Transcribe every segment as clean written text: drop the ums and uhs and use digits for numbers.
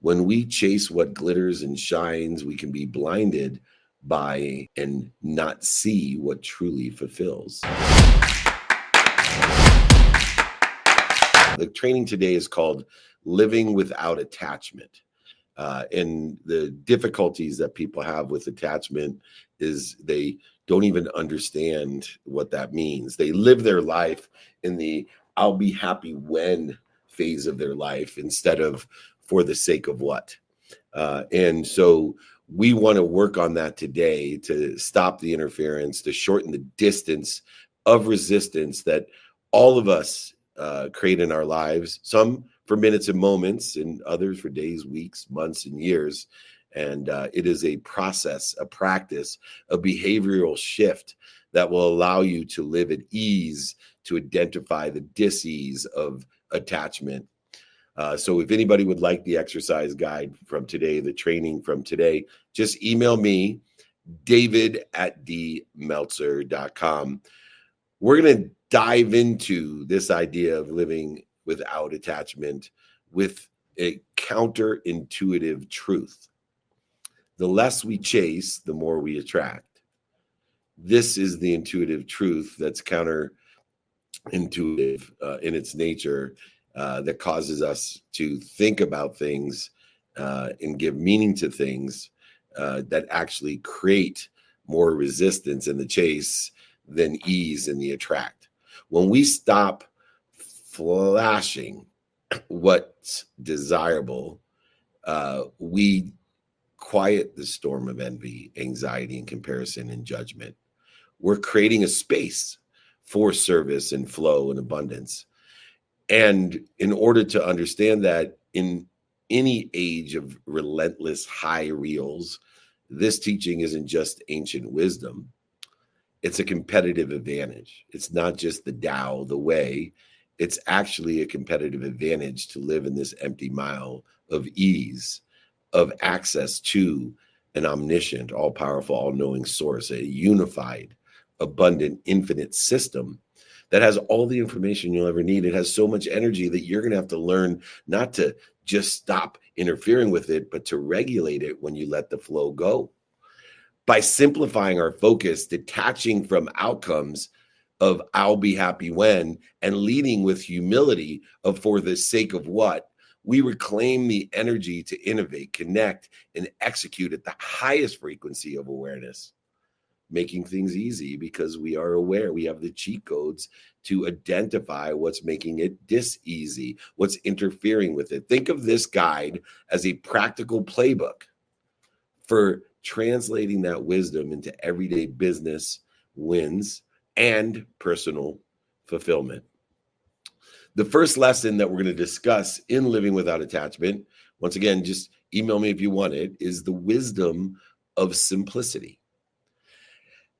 When we chase what glitters and shines, we can be blinded by and not see what truly fulfills. The training today is called Living Without Attachment. And the difficulties that people have with attachment is they don't even understand what that means. They live their life in the I'll be happy when phase of their life instead of for the sake of what. And so we want to work on that today to stop the interference, to shorten the distance of resistance that all of us create in our lives, some for minutes and moments, and others for days, weeks, months, and years. And it is a process, a practice, a behavioral shift that will allow you to live at ease, to identify the dis-ease of attachment. So if anybody would like the exercise guide from today, the training from today, just email me, david@dmeltzer.com. We're going to dive into this idea of living without attachment with a counterintuitive truth. The less we chase, the more we attract. This is the intuitive truth that's counterintuitive in its nature, that causes us to think about things and give meaning to things that actually create more resistance in the chase than ease in the attract. When we stop flashing what's desirable, we quiet the storm of envy, anxiety, and comparison and judgment. We're creating a space for service and flow and abundance. And in order to understand that in any age of relentless high reels, this teaching isn't just ancient wisdom. It's a competitive advantage. It's not just the Tao, the way. It's actually a competitive advantage to live in this empty mile of ease, of access to an omniscient, all-powerful, all-knowing source, a unified, abundant, infinite system that has all the information you'll ever need. It has so much energy that you're going to have to learn not to just stop interfering with it, but to regulate it when you let the flow go. By simplifying our focus, detaching from outcomes of I'll be happy when, and leading with humility of for the sake of what, we reclaim the energy to innovate, connect, and execute at the highest frequency of awareness, making things easy because we are aware. We have the cheat codes to identify what's making it dis-easy, what's interfering with it. Think of this guide as a practical playbook for translating that wisdom into everyday business wins and personal fulfillment. The first lesson that we're going to discuss in Living Without Attachment, once again, just email me if you want it, is the wisdom of simplicity.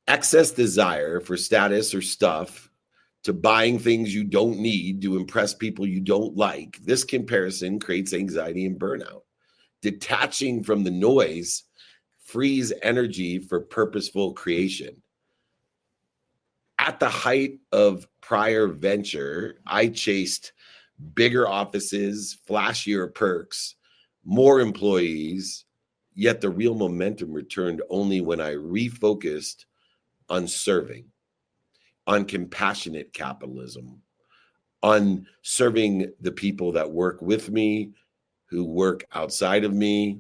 Excess desire for status or stuff, to buying things you don't need, to impress people you don't like. This comparison creates anxiety and burnout. Detaching from the noise frees energy for purposeful creation. At the height of prior venture, I chased bigger offices, flashier perks, more employees, yet the real momentum returned only when I refocused on serving, on compassionate capitalism, on serving the people that work with me, who work outside of me.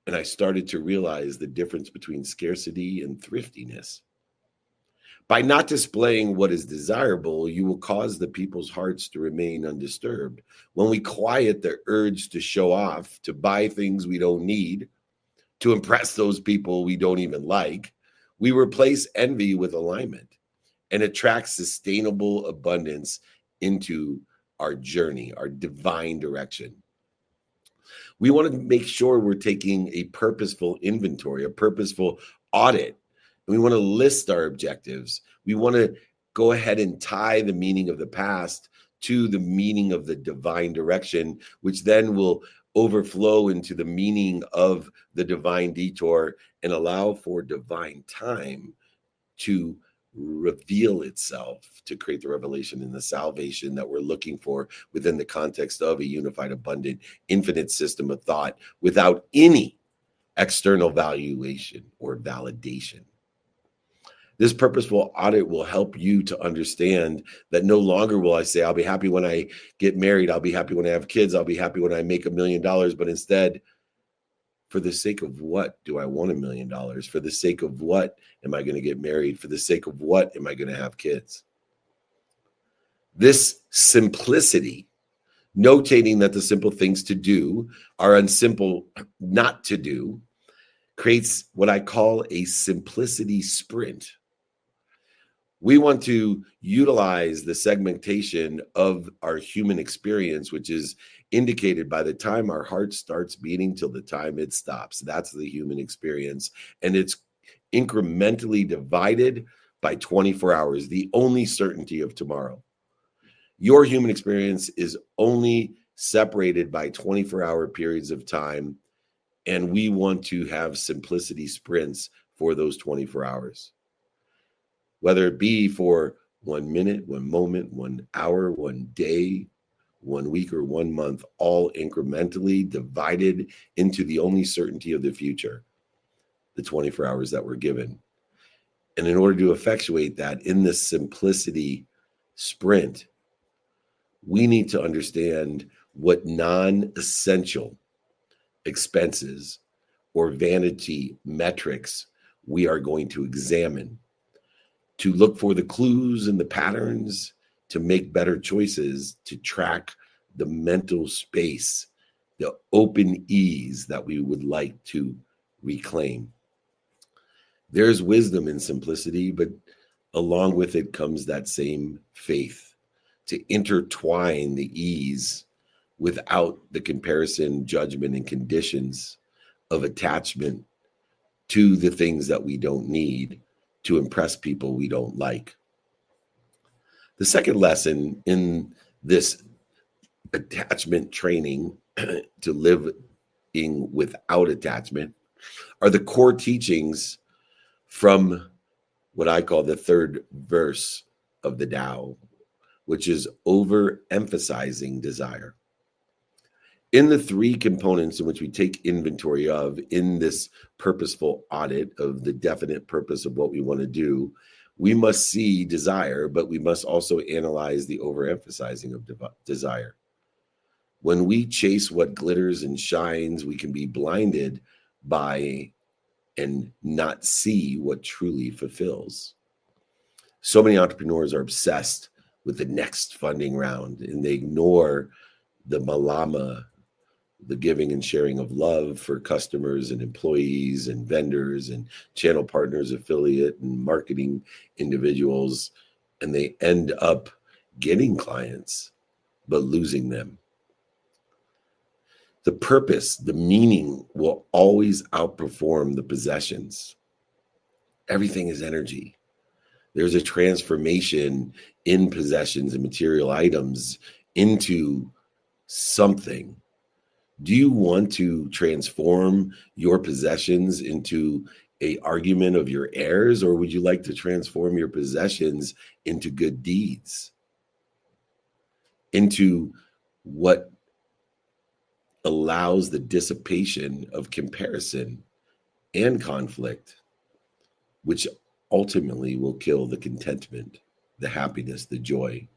And I started to realize the difference between scarcity and thriftiness. By not displaying what is desirable, you will cause the people's hearts to remain undisturbed. When we quiet the urge to show off, to buy things we don't need, to impress those people we don't even like, we replace envy with alignment and attract sustainable abundance into our journey, our divine direction. We want to make sure we're taking a purposeful inventory, a purposeful audit. We want to list our objectives. We want to go ahead and tie the meaning of the past to the meaning of the divine direction, which then will overflow into the meaning of the divine detour and allow for divine time to reveal itself to create the revelation and the salvation that we're looking for within the context of a unified, abundant, infinite system of thought without any external valuation or validation. This purposeful audit will help you to understand that no longer will I say, I'll be happy when I get married. I'll be happy when I have kids. I'll be happy when I make $1 million. But instead, for the sake of what do I want $1 million? For the sake of what am I going to get married? For the sake of what am I going to have kids? This simplicity, notating that the simple things to do are unsimple not to do, creates what I call a simplicity sprint. We want to utilize the segmentation of our human experience, which is indicated by the time our heart starts beating till the time it stops. That's the human experience. And it's incrementally divided by 24 hours, the only certainty of tomorrow. Your human experience is only separated by 24-hour periods of time. And we want to have simplicity sprints for those 24 hours. Whether it be for 1 minute, 1 moment, 1 hour, 1 day, 1 week, or 1 month, all incrementally divided into the only certainty of the future, the 24 hours that we're given. And in order to effectuate that in this simplicity sprint, we need to understand what non-essential expenses or vanity metrics we are going to examine to look for the clues and the patterns to make better choices, to track the mental space, the open ease that we would like to reclaim. There's wisdom in simplicity, but along with it comes that same faith to intertwine the ease without the comparison, judgment, and conditions of attachment to the things that we don't need to impress people we don't like. The second lesson in this attachment training to living without attachment are the core teachings from what I call the third verse of the Tao, which is overemphasizing desire. In the 3 components in which we take inventory of in this purposeful audit of the definite purpose of what we want to do, we must see desire, but we must also analyze the overemphasizing of desire. When we chase what glitters and shines, we can be blinded by and not see what truly fulfills. So many entrepreneurs are obsessed with the next funding round, and they ignore the malama, the giving and sharing of love for customers and employees and vendors and channel partners, affiliate and marketing individuals, and they end up getting clients, but losing them. The purpose, the meaning will always outperform the possessions. Everything is energy. There's a transformation in possessions and material items into something. Do you want to transform your possessions into an argument of your heirs, or would you like to transform your possessions into good deeds? Into what allows the dissipation of comparison and conflict, which ultimately will kill the contentment, the happiness, the joy.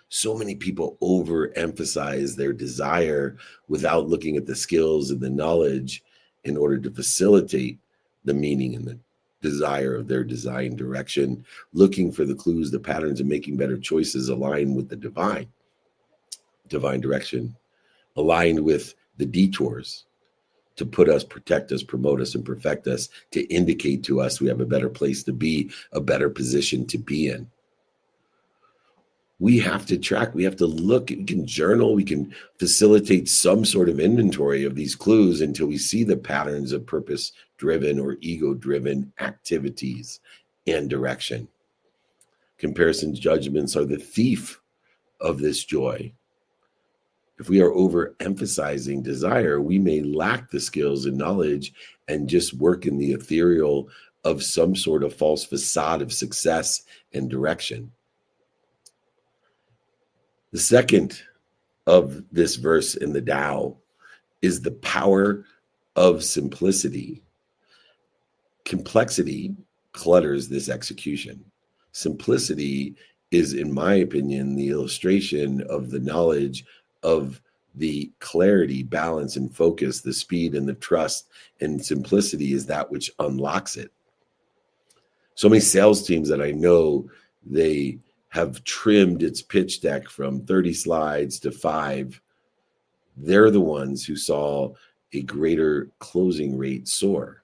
So many people overemphasize their desire without looking at the skills and the knowledge in order to facilitate the meaning and the desire of their design direction, looking for the clues, the patterns, and making better choices aligned with the divine direction, aligned with the detours to put us, protect us, promote us, and perfect us, to indicate to us we have a better place to be, a better position to be in. We have to track, we have to look, we can journal, we can facilitate some sort of inventory of these clues until we see the patterns of purpose-driven or ego-driven activities and direction. Comparison judgments are the thief of this joy. If we are overemphasizing desire, we may lack the skills and knowledge and just work in the ethereal of some sort of false facade of success and direction. The second of this verse in the Tao is the power of simplicity. Complexity clutters this execution. Simplicity is, in my opinion, the illustration of the knowledge of the clarity, balance, and focus, the speed and the trust, and simplicity is that which unlocks it. So many sales teams that I know, they have trimmed its pitch deck from 30 slides to 5. They're the ones who saw a greater closing rate soar.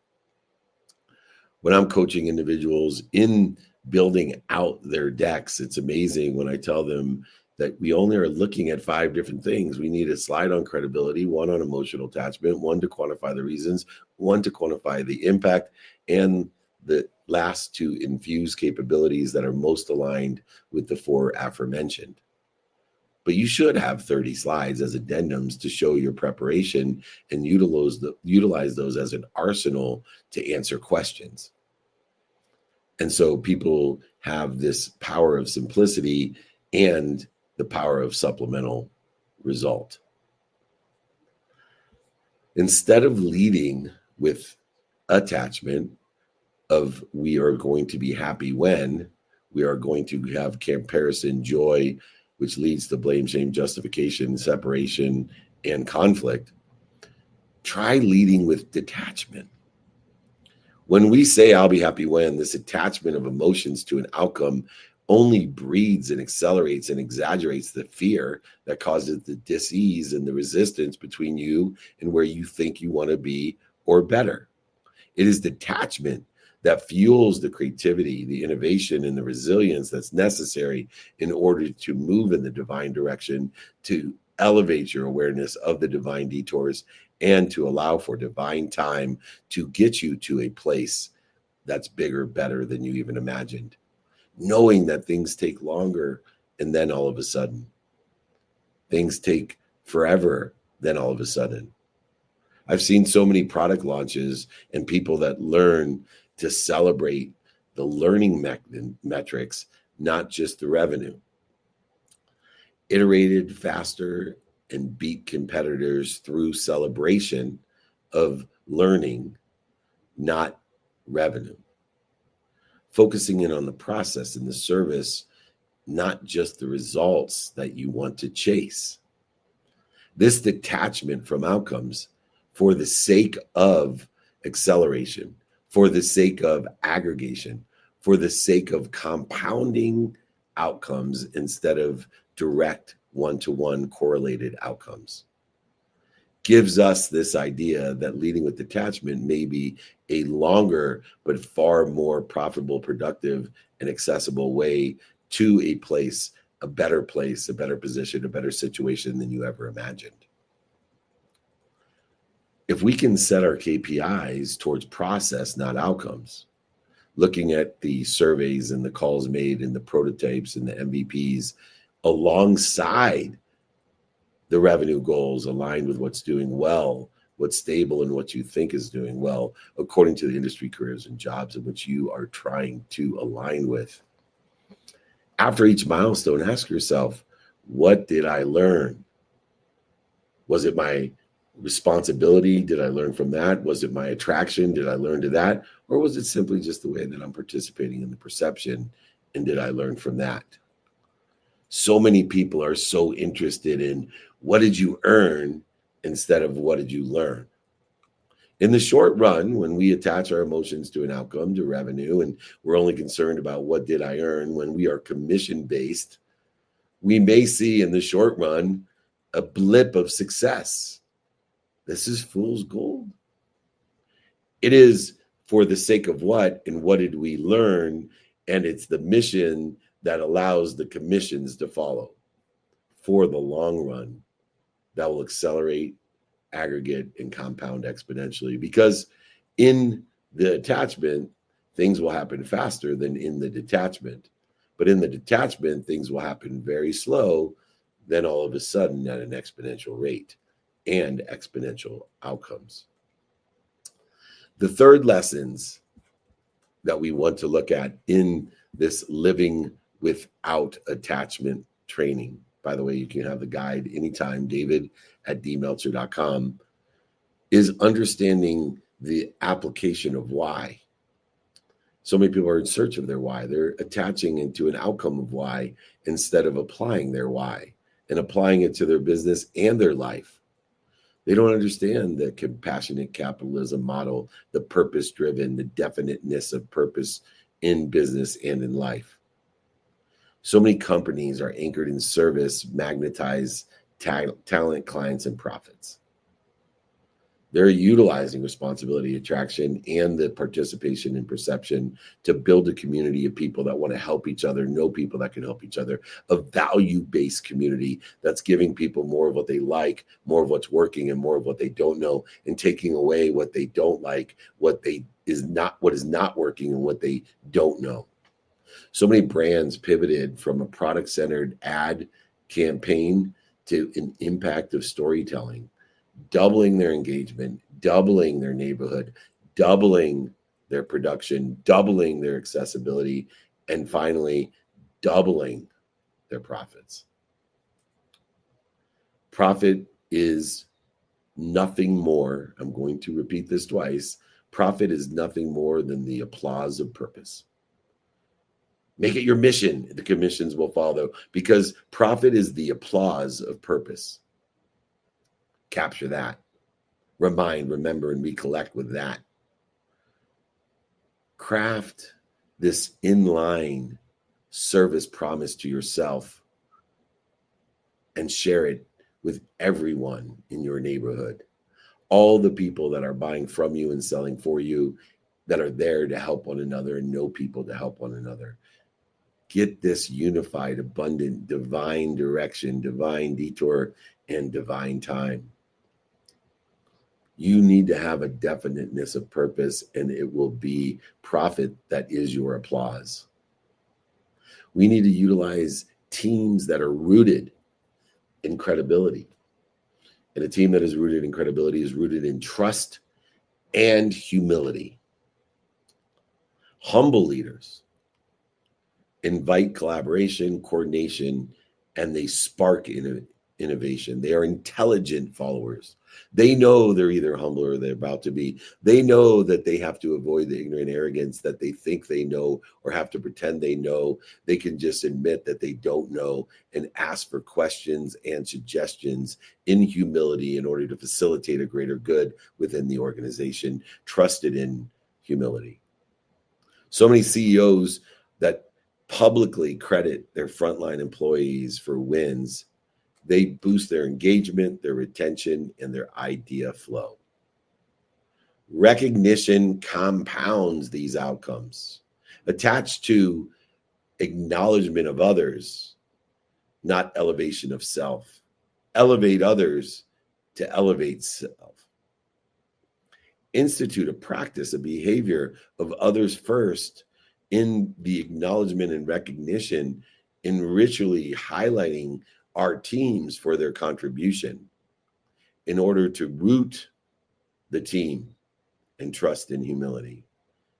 When I'm coaching individuals in building out their decks, it's amazing when I tell them that we only are looking at 5 different things. We need a slide on credibility, 1 on emotional attachment, 1 to quantify the reasons, 1 to quantify the impact, and the last to infuse capabilities that are most aligned with the 4 aforementioned. But you should have 30 slides as addendums to show your preparation and utilize those as an arsenal to answer questions. And so people have this power of simplicity and the power of supplemental result. Instead of leading with attachment of we are going to be happy when, we are going to have comparison, joy, which leads to blame, shame, justification, separation, and conflict. Try leading with detachment. When we say I'll be happy when, this attachment of emotions to an outcome only breeds and accelerates and exaggerates the fear that causes the dis-ease and the resistance between you and where you think you want to be or better. It is detachment that fuels the creativity, the innovation, and the resilience that's necessary in order to move in the divine direction, to elevate your awareness of the divine detours, and to allow for divine time to get you to a place that's bigger, better than you even imagined. Knowing that things take longer, and then all of a sudden, things take forever, then all of a sudden. I've seen so many product launches and people that learn to celebrate the learning metrics, not just the revenue. Iterated faster and beat competitors through celebration of learning, not revenue. Focusing in on the process and the service, not just the results that you want to chase. This detachment from outcomes for the sake of acceleration, for the sake of aggregation, for the sake of compounding outcomes instead of direct one-to-one correlated outcomes, gives us this idea that leading with detachment may be a longer but far more profitable, productive, and accessible way to a place, a better position, a better situation than you ever imagined. If we can set our KPIs towards process, not outcomes, looking at the surveys and the calls made and the prototypes and the MVPs alongside the revenue goals aligned with what's doing well, what's stable, and what you think is doing well, according to the industry, careers, and jobs in which you are trying to align with. After each milestone, ask yourself, what did I learn? Was it my responsibility? Did I learn from that? Was it my attraction? Did I learn to that? Or was it simply just the way that I'm participating in the perception? And did I learn from that? So many people are so interested in what did you earn instead of what did you learn? In the short run, when we attach our emotions to an outcome, to revenue, and we're only concerned about what did I earn, when we are commission-based, we may see in the short run a blip of success. This is fool's gold. It is for the sake of what and what did we learn, and it's the mission that allows the commissions to follow for the long run that will accelerate, aggregate, and compound exponentially. Because in the attachment, things will happen faster than in the detachment. But in the detachment, things will happen very slow, then all of a sudden at an exponential rate and exponential outcomes. The third lessons that we want to look at in this living without attachment training. By the way, you can have the guide anytime, david@dmeltzer.com, is understanding the application of why. So many people are in search of their why. They're attaching into an outcome of why instead of applying their why and applying it to their business and their life. They don't understand the compassionate capitalism model, the purpose-driven, the definiteness of purpose in business and in life. So many companies are anchored in service, magnetize talent, clients, and profits. They're utilizing responsibility, attraction, and the participation and perception to build a community of people that want to help each other, know people that can help each other, a value-based community that's giving people more of what they like, more of what's working, and more of what they don't know, and taking away what they don't like, what is not working, and what they don't know. So many brands pivoted from a product-centered ad campaign to an impact of storytelling, doubling their engagement, doubling their neighborhood, doubling their production, doubling their accessibility, and finally, doubling their profits. Profit is nothing more, I'm going to repeat this twice, profit is nothing more than the applause of purpose. Make it your mission, the commissions will follow, because profit is the applause of purpose. Capture that. Remember, and recollect with that. Craft this inline service promise to yourself and share it with everyone in your neighborhood. All the people that are buying from you and selling for you, that are there to help one another and know people to help one another. Get this unified, abundant, divine direction, divine detour, and divine time. You need to have a definiteness of purpose, and it will be profit that is your applause. We need to utilize teams that are rooted in credibility. And a team that is rooted in credibility is rooted in trust and humility. Humble leaders invite collaboration, coordination, and they spark innovation. They are intelligent followers. They know they're either humble or they're about to be. They know that they have to avoid the ignorant arrogance that they think they know or have to pretend they know. They can just admit that they don't know and ask for questions and suggestions in humility in order to facilitate a greater good within the organization, trusted in humility. So many CEOs that publicly credit their frontline employees for wins, they boost their engagement, their retention, and their idea flow. Recognition compounds these outcomes. Attached to acknowledgement of others, not elevation of self. Elevate others to elevate self. Institute a practice, a behavior of others first in the acknowledgement and recognition, in ritually highlighting our teams for their contribution in order to root the team and trust in humility,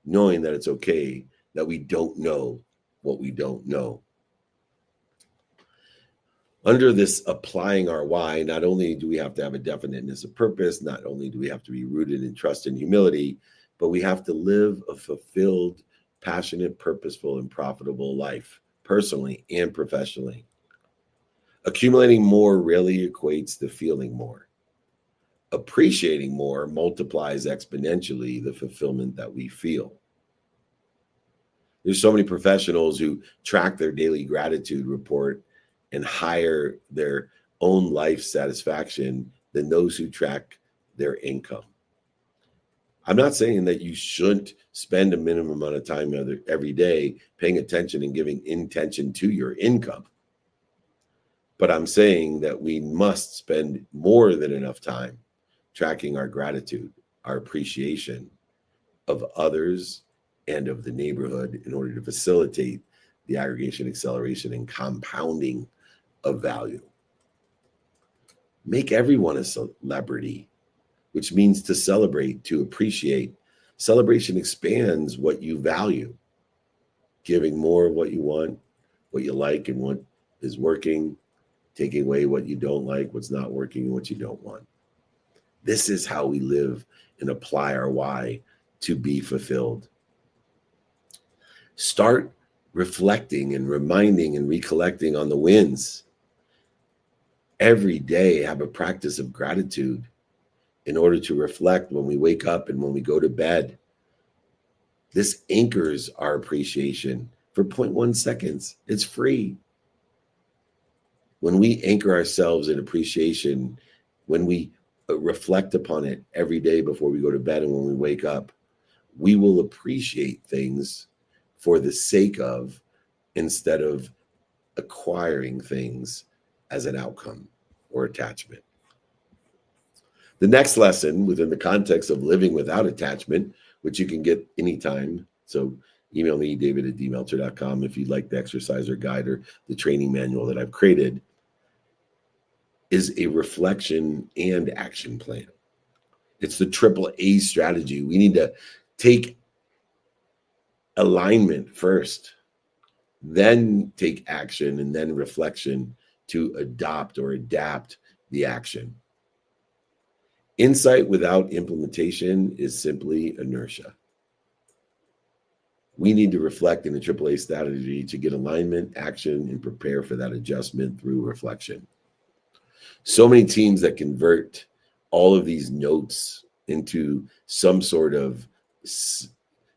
knowing that it's okay that we don't know what we don't know. Under this applying our why, not only do we have to have a definiteness of purpose, not only do we have to be rooted in trust and humility, but we have to live a fulfilled, passionate, purposeful, and profitable life, personally and professionally. Accumulating more rarely equates to feeling more. Appreciating more multiplies exponentially the fulfillment that we feel. There's so many professionals who track their daily gratitude report and higher their own life satisfaction than those who track their income. I'm not saying that you shouldn't spend a minimum amount of time every day paying attention and giving intention to your income. But I'm saying that we must spend more than enough time tracking our gratitude, our appreciation of others and of the neighborhood in order to facilitate the aggregation, acceleration, and compounding of value. Make everyone a celebrity, which means to celebrate, to appreciate. Celebration expands what you value, giving more of what you want, what you like, and what is working, taking away what you don't like, what's not working, and what you don't want. This is how we live and apply our why to be fulfilled. Start reflecting and reminding and recollecting on the wins. Every day, have a practice of gratitude in order to reflect when we wake up and when we go to bed. This anchors our appreciation for 0.1 seconds. It's free. When we anchor ourselves in appreciation, when we reflect upon it every day before we go to bed and when we wake up, we will appreciate things for the sake of, instead of acquiring things as an outcome or attachment. The next lesson within the context of living without attachment, which you can get anytime. So email me, david@dmeltzer.com, if you'd like the exercise or guide or the training manual that I've created, is a reflection and action plan. It's the AAA strategy. We need to take alignment first, then take action, and then reflection to adopt or adapt the action. Insight without implementation is simply inertia. We need to reflect in the AAA strategy to get alignment, action, and prepare for that adjustment through reflection. So many teams that convert all of these notes into some sort of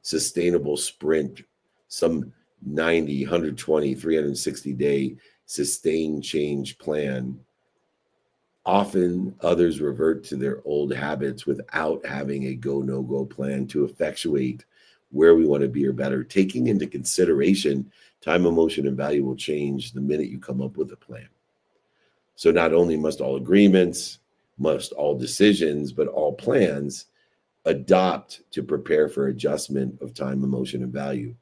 sustainable sprint, some 90, 120, 360-day sustained change plan. Often others revert to their old habits without having a go, no-go plan to effectuate where we want to be or better. Taking into consideration time, emotion, and value will change the minute you come up with a plan. So not only must all agreements, must all decisions, but all plans adopt to prepare for adjustment of time, emotion, and value.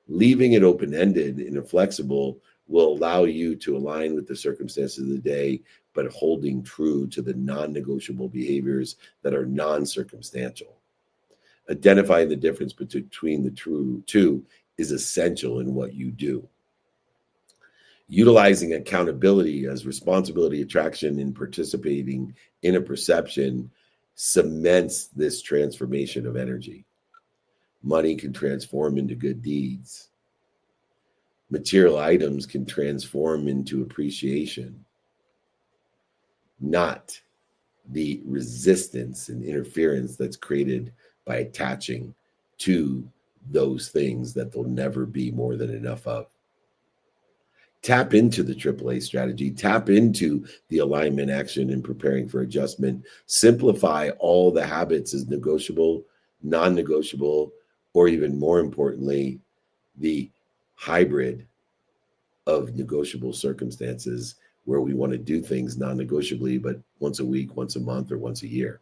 Leaving it open-ended and inflexible will allow you to align with the circumstances of the day, but holding true to the non-negotiable behaviors that are non-circumstantial. Identifying the difference between the two is essential in what you do. Utilizing accountability as responsibility, attraction, and participating in a perception cements this transformation of energy. Money can transform into good deeds. Material items can transform into appreciation, not the resistance and interference that's created by attaching to those things that there'll never be more than enough of. Tap into the AAA strategy, tap into the alignment, action, and preparing for adjustment. Simplify all the habits as negotiable, non-negotiable, or even more importantly, the hybrid of negotiable circumstances where we want to do things non-negotiably, but once a week, once a month, or once a year.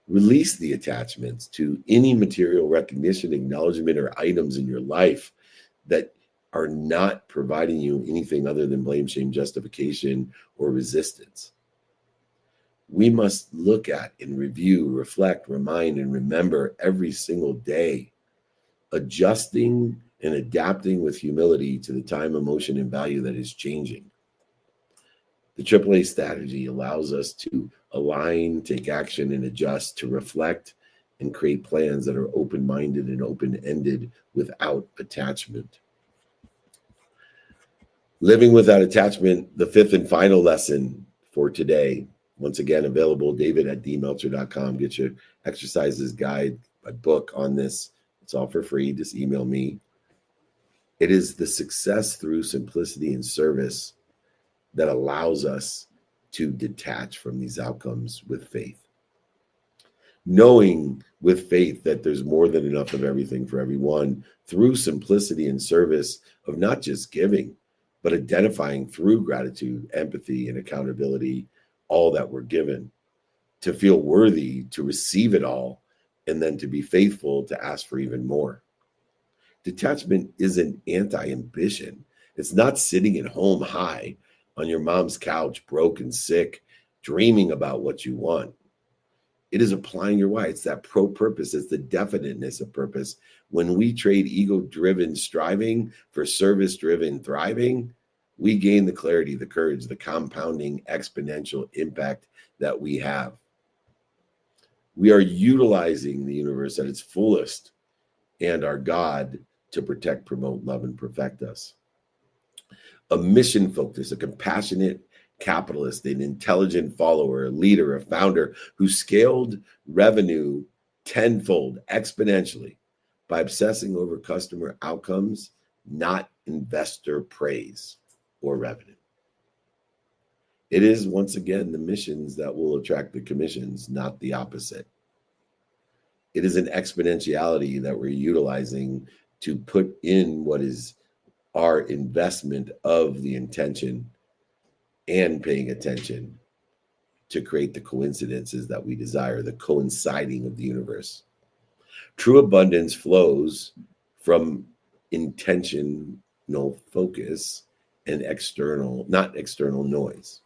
Release the attachments to any material recognition, acknowledgement, or items in your life that are not providing you anything other than blame, shame, justification, or resistance. We must look at and review, reflect, remind, and remember every single day, adjusting and adapting with humility to the time, emotion, and value that is changing. The AAA strategy allows us to align, take action, and adjust, to reflect and create plans that are open-minded and open-ended without attachment. Living without attachment, the fifth and final lesson for today. Once again, available, david@dmeltzer.com. Get your exercises guide, a book on this. It's all for free. Just email me. It is the success through simplicity and service that allows us to detach from these outcomes with faith. Knowing with faith that there's more than enough of everything for everyone through simplicity and service of not just giving, but identifying through gratitude, empathy, and accountability all that we're given, to feel worthy to receive it all, and then to be faithful to ask for even more. Detachment isn't anti-ambition. It's not sitting at home high on your mom's couch, broke and sick, dreaming about what you want. It is applying your why. It's that pro-purpose. It's the definiteness of purpose. When we trade ego-driven striving for service-driven thriving, we gain the clarity, the courage, the compounding exponential impact that we have. We are utilizing the universe at its fullest and our God to protect, promote, love, and perfect us. A mission focus, a compassionate capitalist, an intelligent follower, a leader, a founder who scaled revenue tenfold exponentially by obsessing over customer outcomes, not investor praise or revenue. It is, once again, the missions that will attract the commissions, not the opposite. It is an exponentiality that we're utilizing to put in what is our investment of the intention and paying attention to create the coincidences that we desire, the coinciding of the universe. True abundance flows from intentional focus and not external noise.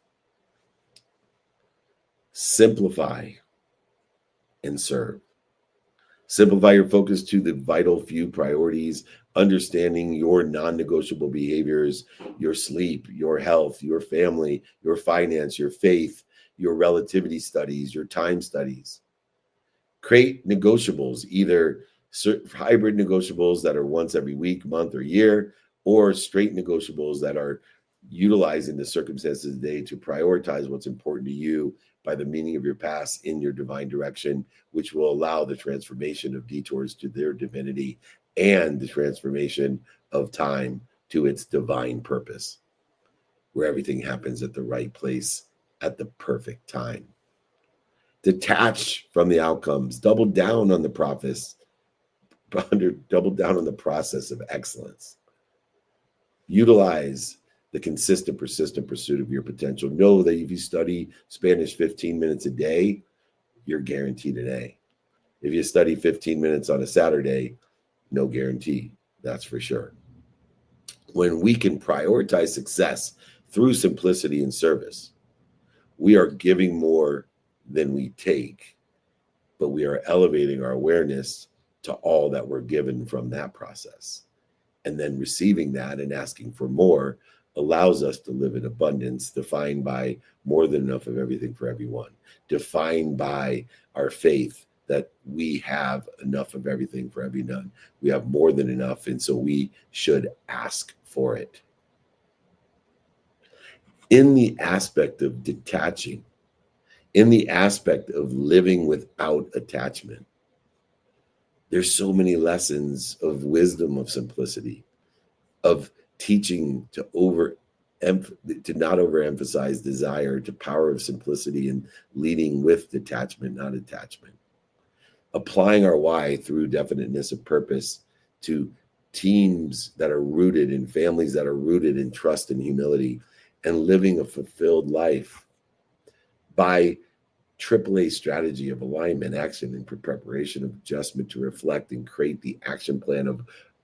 Simplify and serve. Simplify your focus to the vital few priorities, understanding your non-negotiable behaviors, your sleep, your health, your family, your finance, your faith, your relativity studies, your time studies. Create negotiables, either hybrid negotiables that are once every week, month, or year, or straight negotiables that are utilizing the circumstances of the day to prioritize what's important to you by the meaning of your past in your divine direction, which will allow the transformation of detours to their divinity and the transformation of time to its divine purpose, where everything happens at the right place at the perfect time. Detach from the outcomes, double down on the process, double down on the process of excellence. Utilize the consistent, persistent pursuit of your potential. Know that if you study Spanish 15 minutes a day, you're guaranteed an A. If you study 15 minutes on a Saturday, no guarantee, that's for sure. When we can prioritize success through simplicity and service, we are giving more than we take, but we are elevating our awareness to all that we're given from that process. And then receiving that and asking for more allows us to live in abundance, defined by more than enough of everything for everyone, defined by our faith that we have enough of everything for everyone. We have more than enough, and so we should ask for it. In the aspect of detaching, in the aspect of living without attachment, there's so many lessons of wisdom, of simplicity, of teaching to not overemphasize desire, to power of simplicity, and leading with detachment, not attachment. Applying our why through definiteness of purpose to teams that are rooted in families that are rooted in trust and humility, and living a fulfilled life by AAA strategy of alignment, action, and preparation of adjustment to reflect and create the action plan of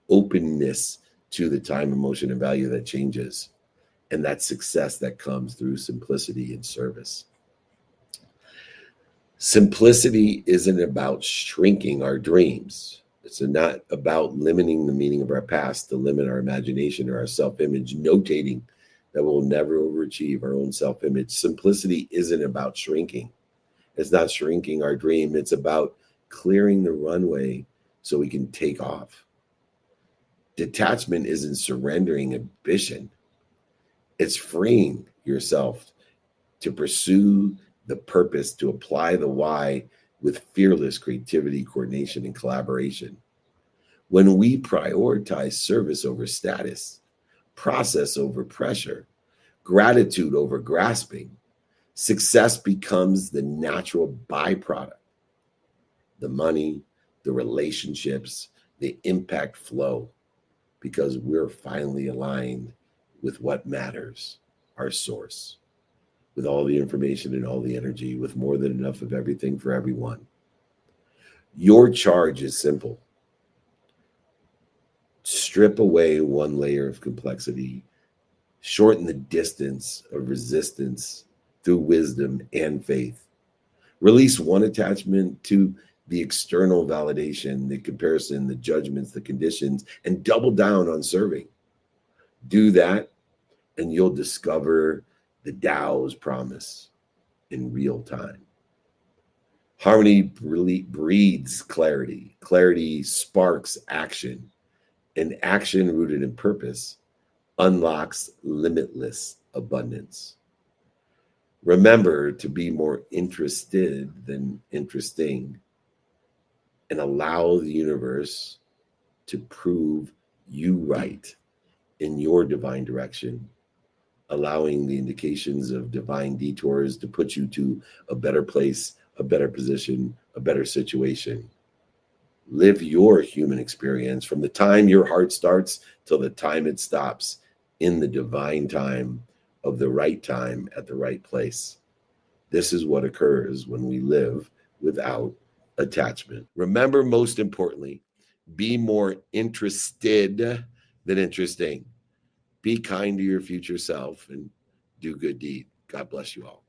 openness to the time, emotion, and value that changes, and that success that comes through simplicity and service. Simplicity isn't about shrinking our dreams. It's not about limiting the meaning of our past to limit our imagination or our self-image, notating that we'll never overachieve our own self-image. Simplicity isn't about shrinking. It's not shrinking our dream. It's about clearing the runway so we can take off. Detachment isn't surrendering ambition. It's freeing yourself to pursue the purpose, to apply the why with fearless creativity, coordination, and collaboration. When we prioritize service over status, process over pressure, gratitude over grasping, success becomes the natural byproduct. The money, the relationships, the impact flow, because we're finally aligned with what matters, our source, with all the information and all the energy, with more than enough of everything for everyone. Your charge is simple. Strip away one layer of complexity, shorten the distance of resistance through wisdom and faith. Release one attachment to the external validation, the comparison, the judgments, the conditions, and double down on serving. Do that, and you'll discover the Tao's promise in real time. Harmony breeds clarity. Clarity sparks action, and action rooted in purpose unlocks limitless abundance. Remember to be more interested than interesting, and allow the universe to prove you right in your divine direction, allowing the indications of divine detours to put you to a better place, a better position, a better situation. Live your human experience from the time your heart starts till the time it stops, in the divine time of the right time at the right place. This is what occurs when we live without attachment. Remember, most importantly, be more interested than interesting. Be kind to your future self and do good deed. God bless you all.